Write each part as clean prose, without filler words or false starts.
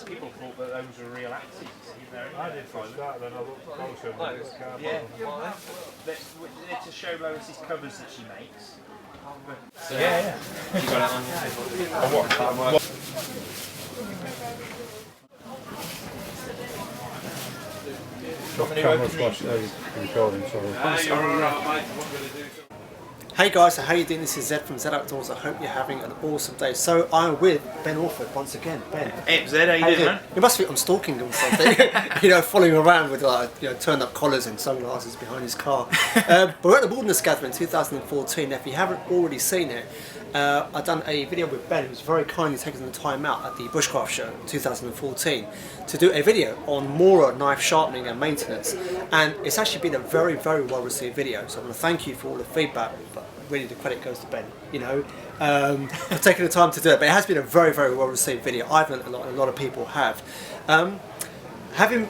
people thought that those were real axes. I did first start, then I looked closer and it was cardboard. Yeah, they're to show Lois's covers that she makes. So, yeah. You got it on? What? Camera's flash, recording, sorry. Hey guys, so how you doing? This is Zed from Zedoutdoors. I hope you're having an awesome day. So I'm with Ben Orford once again. Ben. Hey Zed, how you doing, man? You must think I'm stalking him or something. You know, following him around with turned up collars and sunglasses behind his car. But we're at the Wilderness Gathering 2014. Now, if you haven't already seen it, I've done a video with Ben, who's very kindly taken the time out at the Bushcraft show 2014 to do a video on Mora knife sharpening and maintenance, and it's actually been a very, very well received video, so I want to thank you for all the feedback, but really the credit goes to Ben, you know, for taking the time to do it. But it has been a very, very well received video. I've learned a lot of people have. Having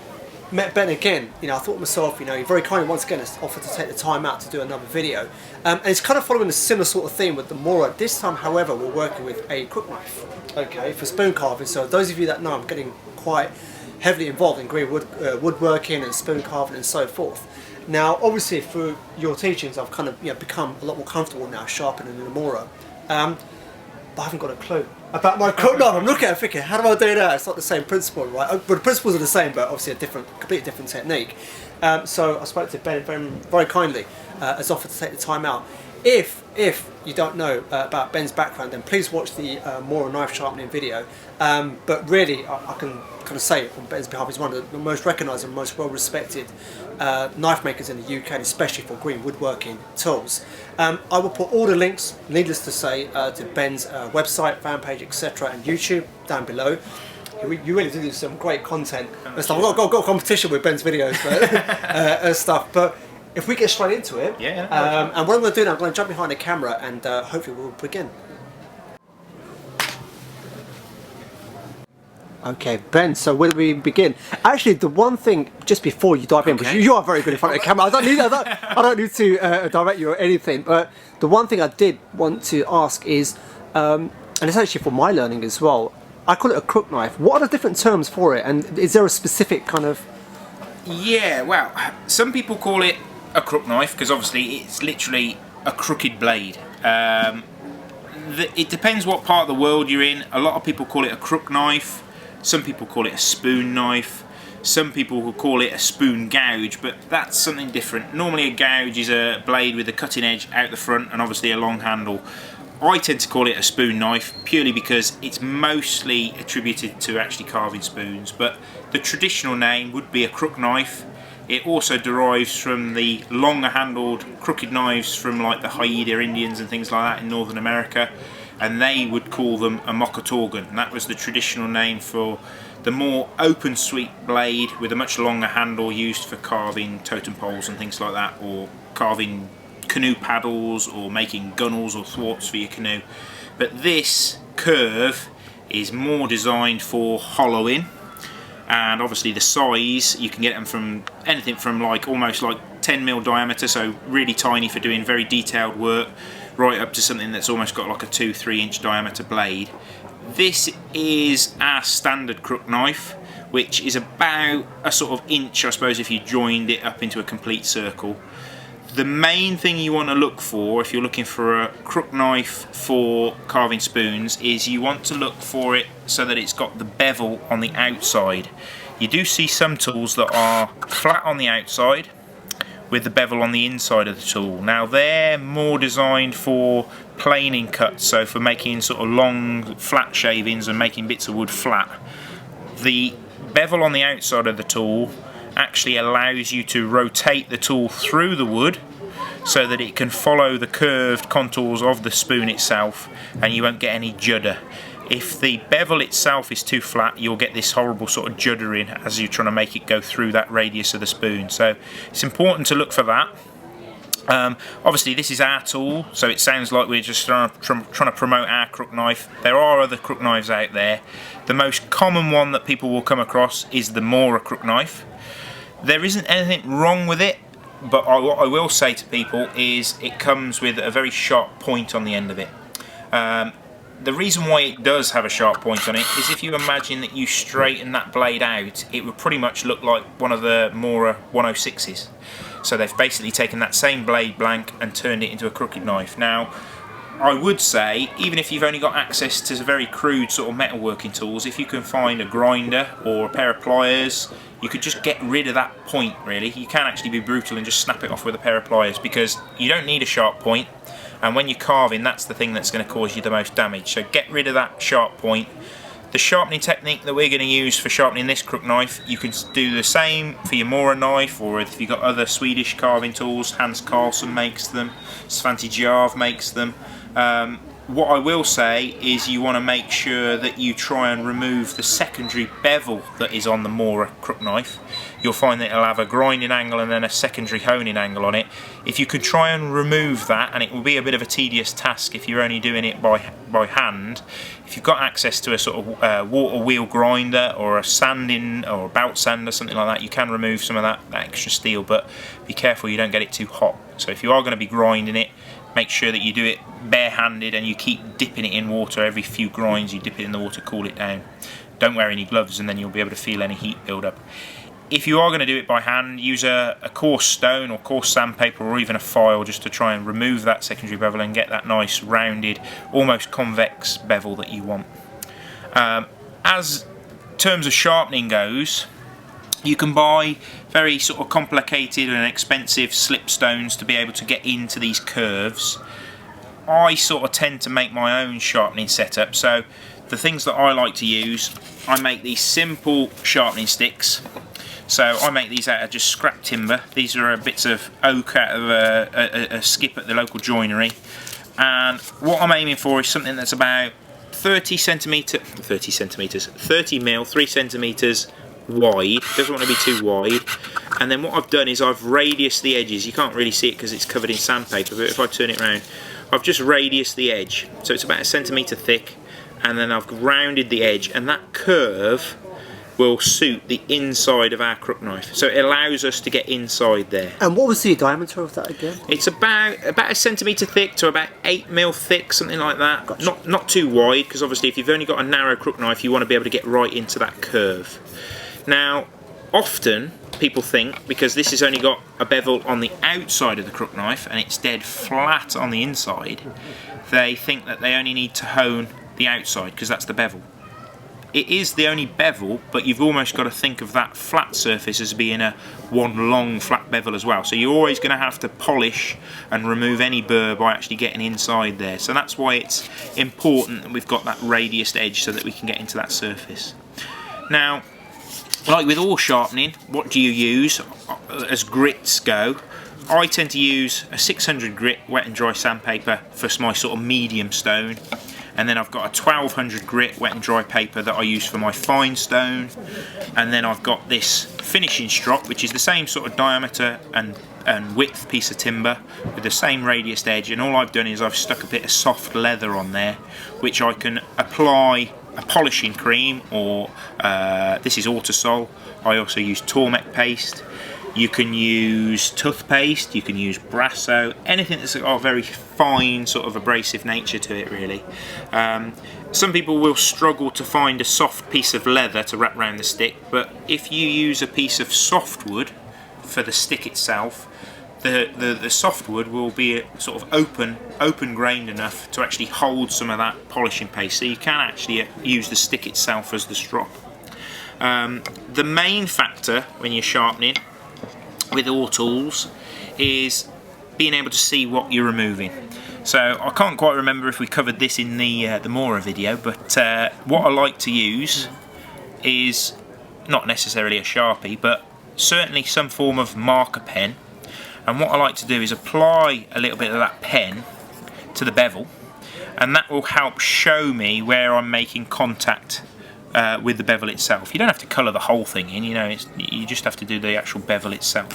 met Ben again, you know, I thought to myself, you know, he very kindly once again has offered to take the time out to do another video, and it's kind of following a similar sort of theme with the Mora. This time, however, we're working with a crook knife, okay, for spoon carving. So those of you that know, I'm getting quite heavily involved in woodworking and spoon carving and so forth. Now, obviously, through your teachings, I've kind of become a lot more comfortable now sharpening the Mora, but I haven't got a clue about my crook knife. I'm looking at it thinking, how do I do that? It's not the same principle, right? But the principles are the same, but obviously completely different technique. So I spoke to Ben very kindly, has offered to take the time out. If you don't know about Ben's background, then please watch the Mora knife sharpening video. But really, I can kind of say on Ben's behalf, he's one of the most recognised and most well-respected knife makers in the UK, and especially for green woodworking tools. I will put all the links, needless to say, to Ben's website, fan page, etc., and YouTube down below. You really do some great content and stuff. I've got a competition with Ben's videos and stuff, but if we get straight into it, and what I'm going to do now, I'm going to jump behind the camera and hopefully we'll begin. Okay, Ben, so where do we begin? Actually, the one thing, just before you dive in, because you are very good in front of the camera, I don't need to direct you or anything, but the one thing I did want to ask is, and it's actually for my learning as well, I call it a crook knife. What are the different terms for it, and is there a specific kind of... Yeah, well, some people call it a crook knife, because obviously it's literally a crooked blade. It depends what part of the world you're in. A lot of people call it a crook knife. Some people call it a spoon knife. Some people will call it a spoon gouge, but that's something different. Normally a gouge is a blade with a cutting edge out the front and obviously a long handle. I tend to call it a spoon knife purely because it's mostly attributed to actually carving spoons, but the traditional name would be a crook knife. It also derives from the longer handled crooked knives from like the Haida Indians and things like that in Northern America, and they would call them a mokatorgan, and that was the traditional name for the more open sweep blade with a much longer handle used for carving totem poles and things like that, or carving canoe paddles or making gunnels or thwarts for your canoe. But this curve is more designed for hollowing, and obviously the size, you can get them from anything from like almost like 10mm diameter, so really tiny for doing very detailed work, right up to something that's almost got like a 2-3 inch diameter blade. This is our standard crook knife, which is about a sort of inch, I suppose, if you joined it up into a complete circle. The main thing you want to look for if you're looking for a crook knife for carving spoons is you want to look for it so that it's got the bevel on the outside. You do see some tools that are flat on the outside with the bevel on the inside of the tool. Now they're more designed for planing cuts, so for making sort of long flat shavings and making bits of wood flat. The bevel on the outside of the tool actually allows you to rotate the tool through the wood so that it can follow the curved contours of the spoon itself and you won't get any judder. If the bevel itself is too flat, you'll get this horrible sort of juddering as you're trying to make it go through that radius of the spoon. So it's important to look for that. Obviously this is our tool, so it sounds like we're just trying to promote our crook knife. There are other crook knives out there. The most common one that people will come across is the Mora crook knife. There isn't anything wrong with it, but what I will say to people is it comes with a very sharp point on the end of it. the reason why it does have a sharp point on it is if you imagine that you straighten that blade out, it would pretty much look like one of the Mora 106s. So they've basically taken that same blade blank and turned it into a crooked knife. Now, I would say, even if you've only got access to very crude sort of metalworking tools, if you can find a grinder or a pair of pliers, you could just get rid of that point, really. You can actually be brutal and just snap it off with a pair of pliers, because you don't need a sharp point, and when you're carving, that's the thing that's going to cause you the most damage. So get rid of that sharp point. The sharpening technique that we're going to use for sharpening this crook knife, you can do the same for your Mora knife, or if you've got other Swedish carving tools. Hans Karlsson makes them, Svante Jarv makes them. What I will say is you want to make sure that you try and remove the secondary bevel that is on the Mora crook knife. You'll find that it'll have a grinding angle and then a secondary honing angle on it. If you can try and remove that, and it will be a bit of a tedious task if you're only doing it by hand, if you've got access to a sort of water wheel grinder or a sanding or a belt sander, something like that, you can remove some of that extra steel, but be careful you don't get it too hot. So if you are going to be grinding it, make sure that you do it barehanded and you keep dipping it in water. Every few grinds you dip it in the water, cool it down. Don't wear any gloves, and then you'll be able to feel any heat build up. If you are going to do it by hand, use a coarse stone or coarse sandpaper or even a file just to try and remove that secondary bevel and get that nice rounded, almost convex bevel that you want. As terms of sharpening goes, you can buy very sort of complicated and expensive slipstones to be able to get into these curves. I sort of tend to make my own sharpening setup, so the things that I like to use, I make these simple sharpening sticks. So I make these out of just scrap timber. These are bits of oak out of a skip at the local joinery, and what I'm aiming for is something that's about 30 mil, 3 centimeters wide. Doesn't want to be too wide. And then what I've done is I've radiused the edges. You can't really see it because it's covered in sandpaper, but if I turn it around, I've just radiused the edge, so it's about 1 centimeter thick, and then I've rounded the edge, and that curve will suit the inside of our crook knife, so it allows us to get inside there. And what was the diameter of that again? It's about 1 centimetre thick to about 8 mil thick, something like that. Gotcha. Not too wide, because obviously if you've only got a narrow crook knife, you want to be able to get right into that curve. Now, often people think, because this has only got a bevel on the outside of the crook knife and it's dead flat on the inside, they think that they only need to hone the outside because that's the bevel. It is the only bevel, but you've almost got to think of that flat surface as being one long flat bevel as well. So you're always going to have to polish and remove any burr by actually getting inside there. So that's why it's important that we've got that radiused edge so that we can get into that surface. Now, like with all sharpening, what do you use as grits go? I tend to use a 600 grit wet and dry sandpaper for my sort of medium stone, and then I've got a 1200 grit wet and dry paper that I use for my fine stone, and then I've got this finishing strop, which is the same sort of diameter and width piece of timber with the same radiused edge, and all I've done is I've stuck a bit of soft leather on there, which I can apply a polishing cream, or this is Autosol. I also use Tormek paste. You can use toothpaste, you can use Brasso, anything that's got a very fine sort of abrasive nature to it, really. Some people will struggle to find a soft piece of leather to wrap around the stick, but if you use a piece of softwood for the stick itself, the softwood will be sort of open grained enough to actually hold some of that polishing paste, so you can actually use the stick itself as the strop. The main factor when you're sharpening with all tools is being able to see what you're removing. So I can't quite remember if we covered this in the Mora video, but what I like to use is not necessarily a Sharpie, but certainly some form of marker pen. And what I like to do is apply a little bit of that pen to the bevel, and that will help show me where I'm making contact with the bevel itself. You don't have to colour the whole thing in, you just have to do the actual bevel itself.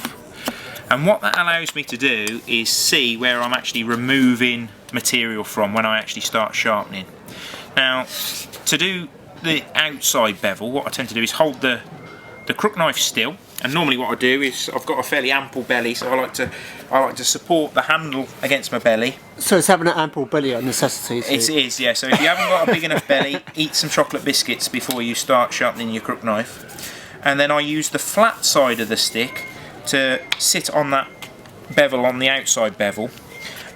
And what that allows me to do is see where I'm actually removing material from when I actually start sharpening. Now, to do the outside bevel, what I tend to do is hold the crook knife still And normally what I do is, I've got a fairly ample belly, so I like to support the handle against my belly. So it's having an ample belly a necessity? It is, yeah. So if you haven't got a big enough belly, eat some chocolate biscuits before you start sharpening your crook knife. And then I use the flat side of the stick to sit on that bevel, on the outside bevel.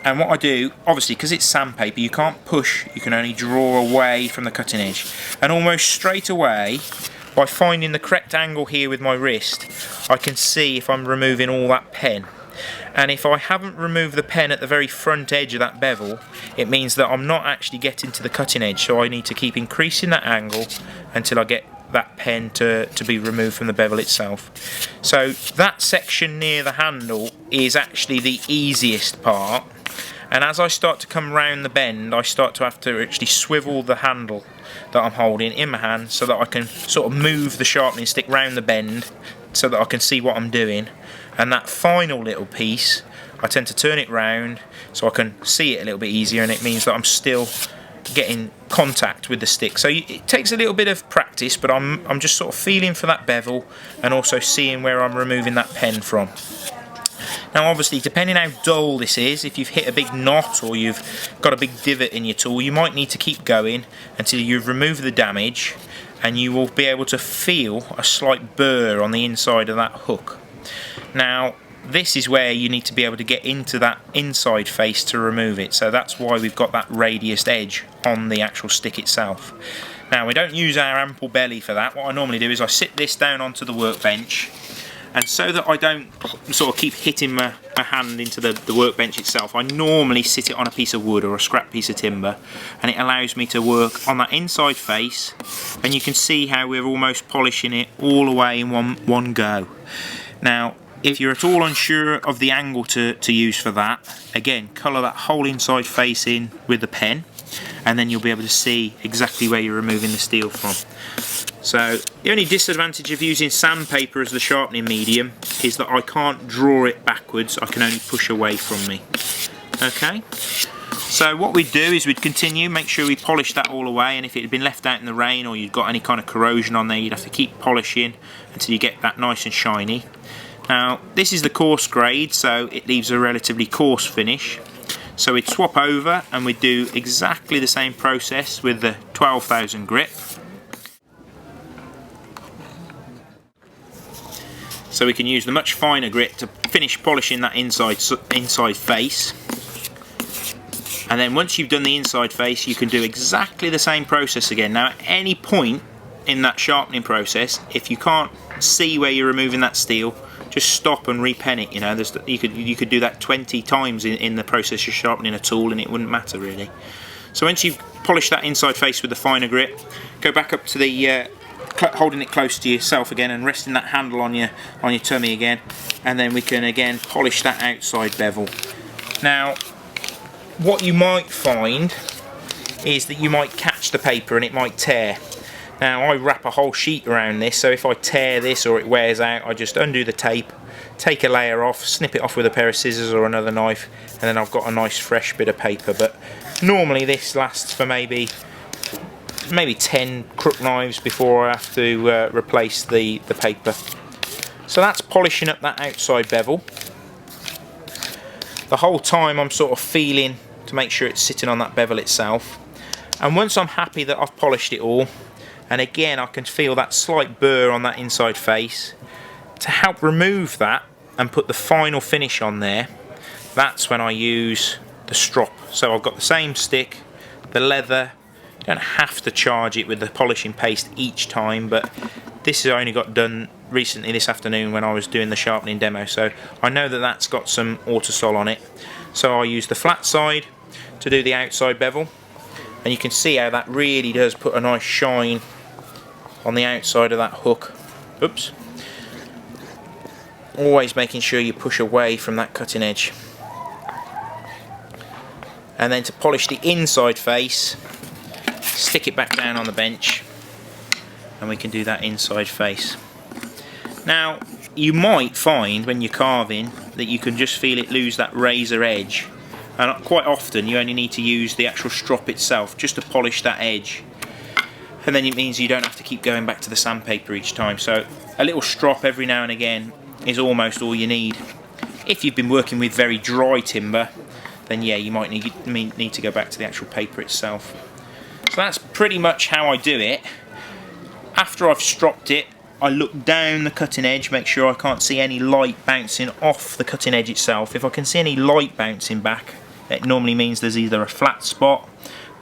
And what I do, obviously because it's sandpaper, you can't push, you can only draw away from the cutting edge. And almost straight away, by finding the correct angle here with my wrist, I can see if I'm removing all that pen. And if I haven't removed the pen at the very front edge of that bevel, it means that I'm not actually getting to the cutting edge, so I need to keep increasing that angle until I get that pen to be removed from the bevel itself. So that section near the handle is actually the easiest part, and as I start to come round the bend, I start to have to actually swivel the handle that I'm holding in my hand so that I can sort of move the sharpening stick round the bend so that I can see what I'm doing. And that final little piece, I tend to turn it round so I can see it a little bit easier, and it means that I'm still getting contact with the stick. So it takes a little bit of practice, but I'm just sort of feeling for that bevel and also seeing where I'm removing that pen from. Now obviously, depending how dull this is, if you've hit a big knot or you've got a big divot in your tool, you might need to keep going until you've removed the damage, and you will be able to feel a slight burr on the inside of that hook. Now this is where you need to be able to get into that inside face to remove it, so that's why we've got that radiused edge on the actual stick itself. Now we don't use our ample belly for that. What I normally do is I sit this down onto the workbench, and so that I don't sort of keep hitting my hand into the workbench itself, I normally sit it on a piece of wood or a scrap piece of timber, and it allows me to work on that inside face, and you can see how we're almost polishing it all the way in one go. Now if you're at all unsure of the angle to use for that, again, colour that whole inside face in with the pen, and then you'll be able to see exactly where you're removing the steel from. So the only disadvantage of using sandpaper as the sharpening medium is that I can't draw it backwards, I can only push away from me. Okay, so what we'd do is we'd continue, make sure we polish that all away, and if it had been left out in the rain or you'd got any kind of corrosion on there, you'd have to keep polishing until you get that nice and shiny. Now this is the coarse grade, so it leaves a relatively coarse finish. So we'd swap over and we'd do exactly the same process with the 12,000 grit. So we can use the much finer grit to finish polishing that inside face. And then once you've done the inside face, you can do exactly the same process again. Now at any point in that sharpening process, if you can't see where you're removing that steel, just stop and repen it. You know, you could do that 20 times in the process of sharpening a tool, and it wouldn't matter really. So once you've polished that inside face with the finer grit, go back up to the holding it close to yourself again and resting that handle on your tummy again, and then we can again polish that outside bevel. Now what you might find is that you might catch the paper and it might tear. Now I wrap a whole sheet around this, so if I tear this or it wears out, I just undo the tape, take a layer off, snip it off with a pair of scissors or another knife, and then I've got a nice fresh bit of paper. But normally this lasts for maybe 10 crook knives before I have to replace the paper. So that's polishing up that outside bevel. The whole time I'm sort of feeling to make sure it's sitting on that bevel itself, and once I'm happy that I've polished it all, and again I can feel that slight burr on that inside face, to help remove that and put the final finish on there, that's when I use the strop. So I've got the same stick, the leather. You don't have to charge it with the polishing paste each time, but this I only got done recently this afternoon when I was doing the sharpening demo, so I know that that's got some autosol on it. So I use the flat side to do the outside bevel, and you can see how that really does put a nice shine on the outside of that hook. Oops. Always making sure you push away from that cutting edge. And then to polish the inside face, stick it back down on the bench, and we can do that inside face. Now you might find when you're carving that you can just feel it lose that razor edge, and quite often you only need to use the actual strop itself just to polish that edge. and then it means you don't have to keep going back to the sandpaper each time. So a little strop every now and again is almost all you need. If you've been working with very dry timber, then yeah, you might need to go back to the actual paper itself. So that's pretty much how I do it. After I've stropped it, I look down the cutting edge, make sure I can't see any light bouncing off the cutting edge itself. If I can see any light bouncing back, it normally means there's either a flat spot,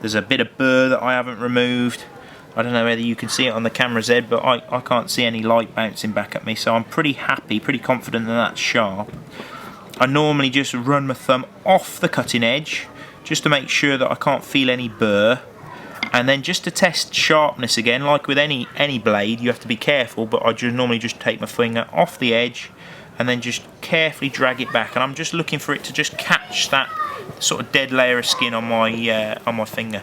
there's a bit of burr that I haven't removed. I don't know whether you can see it on the camera, Zed, but I can't see any light bouncing back at me, so I'm pretty happy, pretty confident that that's sharp. I normally just run my thumb off the cutting edge, just to make sure that I can't feel any burr. And then just to test sharpness again, like with any blade, you have to be careful, but I normally just take my finger off the edge and then just carefully drag it back, and I'm just looking for it to just catch that sort of dead layer of skin on my finger.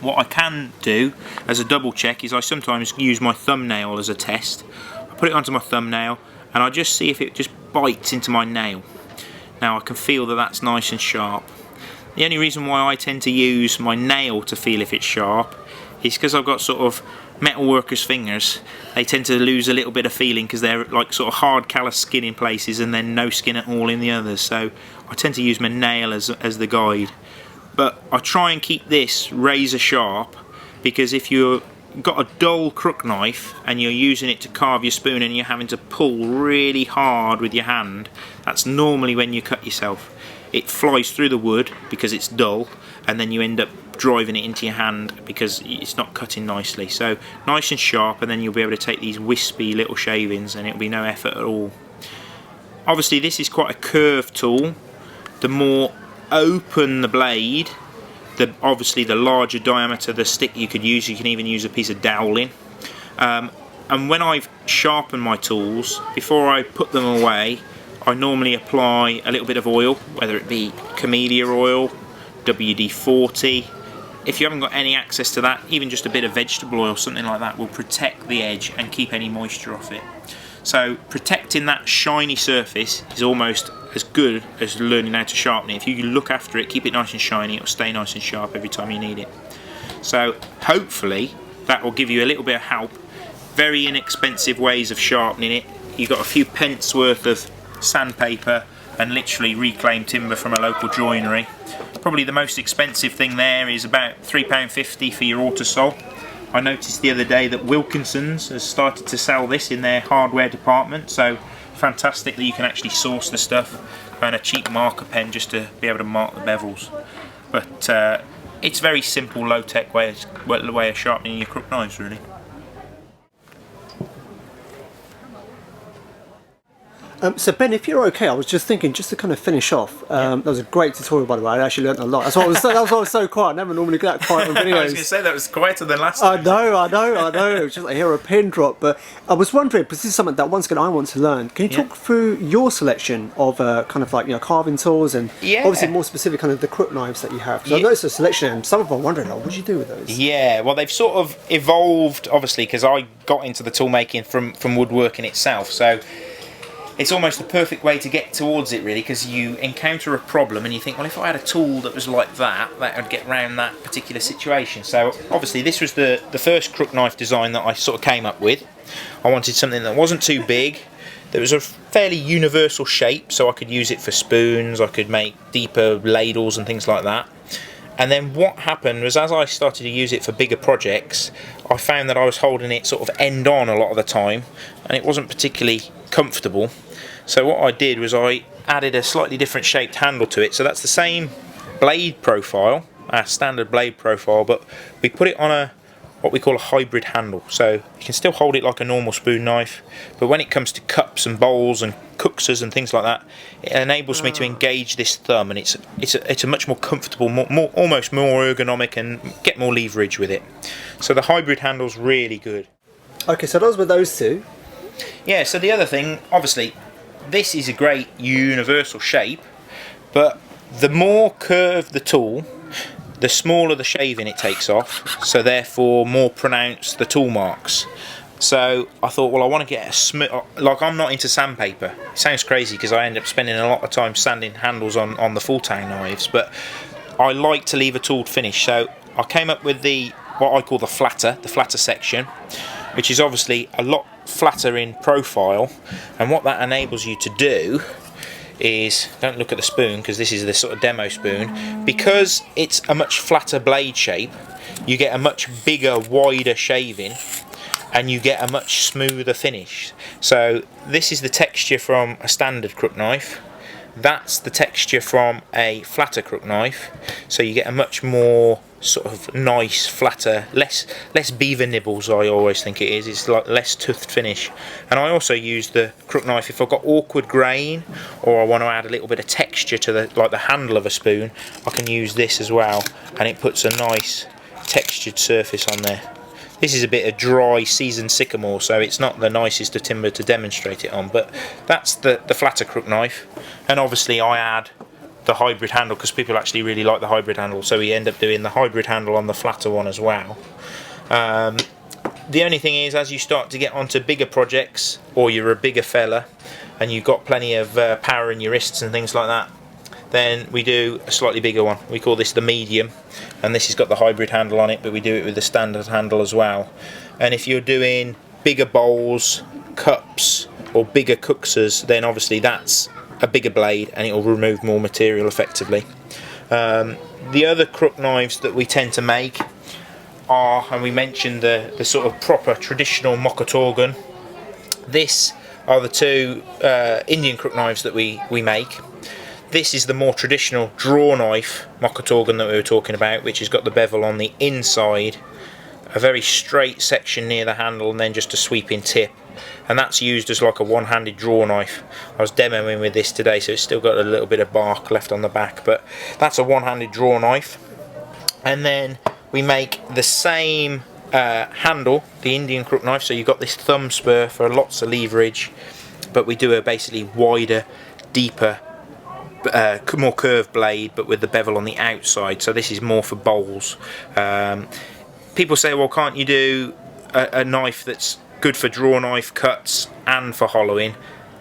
What I can do as a double check is I sometimes use my thumbnail as a test. I put it onto my thumbnail and I just see if it just bites into my nail. Now I can feel that that's nice and sharp. The only reason why I tend to use my nail to feel if it's sharp is because I've got sort of metal workers' fingers. They tend to lose a little bit of feeling because they're like sort of hard callous skin in places and then no skin at all in the others. So I tend to use my nail as the guide. But I try and keep this razor sharp, because if you've got a dull crook knife and you're using it to carve your spoon and you're having to pull really hard with your hand, that's normally when you cut yourself. It flies through the wood because it's dull, and then you end up driving it into your hand because it's not cutting nicely. So nice and sharp, and then you'll be able to take these wispy little shavings and it'll be no effort at all. Obviously this is quite a curved tool. The more open the blade, obviously the larger diameter the stick you could use. You can even use a piece of doweling. And when I've sharpened my tools, before I put them away, I normally apply a little bit of oil, whether it be camellia oil, WD-40. If you haven't got any access to that, even just a bit of vegetable oil, something like that, will protect the edge and keep any moisture off it. So protecting that shiny surface is almost as good as learning how to sharpen it. If you look after it, keep it nice and shiny, it'll stay nice and sharp every time you need it. So hopefully that will give you a little bit of help. Very inexpensive ways of sharpening it. You've got a few pence worth of sandpaper and literally reclaimed timber from a local joinery. Probably the most expensive thing there is about £3.50 for your autosol. I noticed the other day that Wilkinson's has started to sell this in their hardware department, so fantastic that you can actually source the stuff, and a cheap marker pen just to be able to mark the bevels. But it's a very simple, low-tech way of sharpening your crook knives, really. So Ben, if you're okay, I was just thinking, just to kind of finish off, that was a great tutorial, by the way. I actually learned a lot. That's why I was so quiet. I never normally get that quiet on videos. I was going to say that was quieter than last time. I know. It was just I hear a pin drop. But I was wondering, because this is something that once again I want to learn. Can you talk through your selection of kind of like, carving tools and obviously more specific kind of the crook knives that you have? Because I noticed a selection, and some of them are wondering, what do you do with those? Yeah, well, they've sort of evolved, obviously, because I got into the tool making from woodworking itself. So it's almost the perfect way to get towards it, really, because you encounter a problem and you think, well, if I had a tool that was like that would get around that particular situation. So obviously this was the first crook knife design that I sort of came up with. I wanted something that wasn't too big, that was a fairly universal shape, so I could use it for spoons, I could make deeper ladles and things like that. And then what happened was, as I started to use it for bigger projects, I found that I was holding it sort of end on a lot of the time, and it wasn't particularly comfortable. So what I did was I added a slightly different shaped handle to it. So that's the same blade profile, our standard blade profile, but we put it on what we call a hybrid handle. So you can still hold it like a normal spoon knife, but when it comes to cups and bowls and cookses and things like that, it enables me to engage this thumb, and it's a much more comfortable, almost more ergonomic, and get more leverage with it. So the hybrid handle's really good. Okay, so those were those two. Yeah, so the other thing, obviously, this is a great universal shape, but the more curved the tool, the smaller the shaving it takes off, so therefore more pronounced the tool marks. So I thought, well, I want to get a smooth, like, I'm not into sandpaper. It sounds crazy because I end up spending a lot of time sanding handles on the full tang knives, but I like to leave a tooled finish. So I came up with the what I call the flatter section, which is obviously a lot flatter in profile, and what that enables you to do is, don't look at the spoon because this is the sort of demo spoon, because it's a much flatter blade shape, you get a much bigger, wider shaving, and you get a much smoother finish. So this is the texture from a standard crook knife, that's the texture from a flatter crook knife, so you get a much more sort of nice, flatter, less beaver nibbles. I always think it is. It's like less toothed finish. And I also use the crook knife if I've got awkward grain, or I want to add a little bit of texture to the handle of a spoon. I can use this as well, and it puts a nice textured surface on there. This is a bit of dry seasoned sycamore, so it's not the nicest of timber to demonstrate it on, but that's the flatter crook knife. And obviously I add the hybrid handle because people actually really like the hybrid handle, so we end up doing the hybrid handle on the flatter one as well. The only thing is, as you start to get onto bigger projects, or you're a bigger fella and you've got plenty of power in your wrists and things like that, then we do a slightly bigger one. We call this the medium, and this has got the hybrid handle on it, but we do it with the standard handle as well. And if you're doing bigger bowls, cups, or bigger cooksers, then obviously that's a bigger blade and it will remove more material effectively. The other crook knives that we tend to make are, and we mentioned the sort of proper traditional Mokotorgun. This are the two Indian crook knives that we make. This is the more traditional draw knife Mokotorgun that we were talking about, which has got the bevel on the inside, a very straight section near the handle, and then just a sweeping tip. And that's used as like a one-handed draw knife. I was demoing with this today, so it's still got a little bit of bark left on the back, but that's a one-handed draw knife. And then we make the same handle, the Indian crook knife, so you've got this thumb spur for lots of leverage, but we do a basically wider, deeper, more curved blade, but with the bevel on the outside, so this is more for bowls. People say, well, can't you do a knife that's good for draw knife cuts and for hollowing?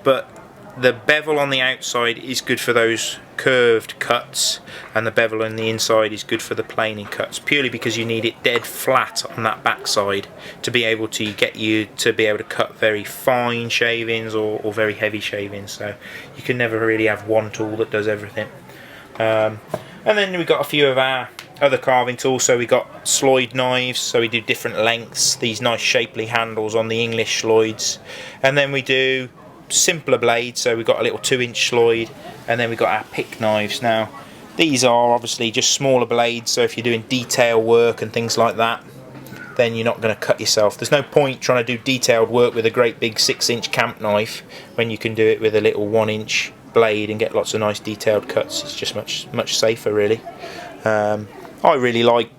But the bevel on the outside is good for those curved cuts, and the bevel on the inside is good for the planing cuts, purely because you need it dead flat on that backside to be able to get you to be able to cut very fine shavings or very heavy shavings. So you can never really have one tool that does everything. And then we've got a few of our other carving tools. So we got sloyd knives, so we do different lengths, these nice shapely handles on the English sloyds, and then we do simpler blades, so we've got a little 2-inch sloyd, and then we've got our pick knives. Now these are obviously just smaller blades, so if you're doing detail work and things like that, then you're not going to cut yourself. There's no point trying to do detailed work with a great big 6-inch camp knife when you can do it with a little 1-inch blade and get lots of nice detailed cuts. It's just much safer, really. I really like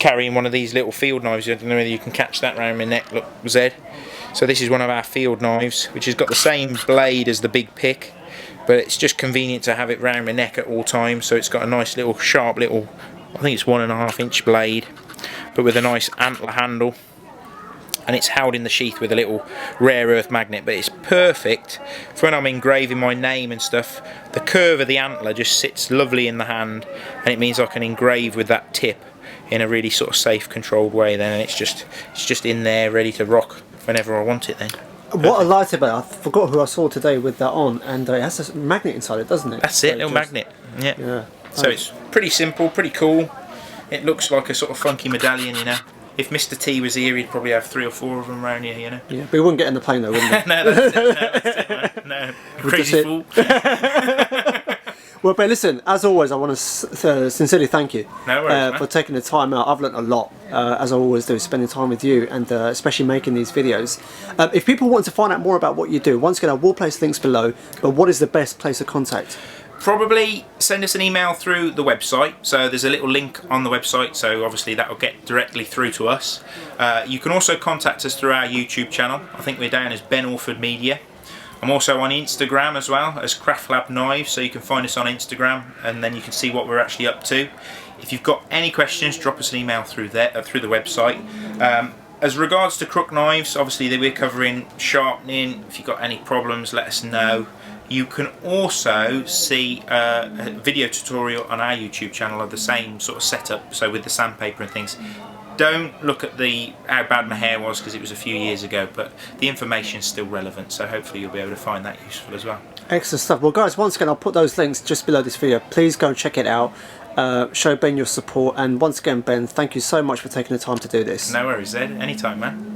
carrying one of these little field knives. I don't know whether you can catch that round my neck. Look, Zed. So this is one of our field knives, which has got the same blade as the big pick, but it's just convenient to have it round my neck at all times. So it's got a nice little sharp little, I think it's 1.5-inch blade, but with a nice antler handle, and it's held in the sheath with a little rare earth magnet. But it's perfect for when I'm engraving my name and stuff. The curve of the antler just sits lovely in the hand, and it means I can engrave with that tip in a really sort of safe, controlled way then, and it's just in there ready to rock whenever I want it then. What I liked about it, I forgot who I saw today with that on, and it has a magnet inside it, doesn't it? That's it, little magnet. Yeah. So it's pretty simple, pretty cool. It looks like a sort of funky medallion, you know. If Mr. T was here, he'd probably have 3 or 4 of them around here, you know. Yeah, but he wouldn't get in the plane though, wouldn't he? No, that's it, no. Crazy fool. Well, but listen, as always, I want to sincerely thank you for taking the time out. I've learnt a lot, as I always do, spending time with you, and especially making these videos. If people want to find out more about what you do, once again, I will place links below, but what is the best place of contact? Probably send us an email through the website. So there's a little link on the website, so obviously that will get directly through to us. You can also contact us through our YouTube channel. I think we're down as Ben Orford Media. I'm also on Instagram as well as Craft Lab Knives, so you can find us on Instagram, and then you can see what we're actually up to. If you've got any questions, drop us an email through there, through the website. As regards to crook knives, obviously we're covering sharpening. If you've got any problems, let us know. You can also see a video tutorial on our YouTube channel of the same sort of setup, so with the sandpaper and things. Don't look at how bad my hair was because it was a few years ago, but the information's still relevant, so hopefully you'll be able to find that useful as well. Excellent stuff. Well guys, once again I'll put those links just below this video. Please go and check it out. Show Ben your support, and once again Ben, thank you so much for taking the time to do this. No worries, Zed. Anytime, man.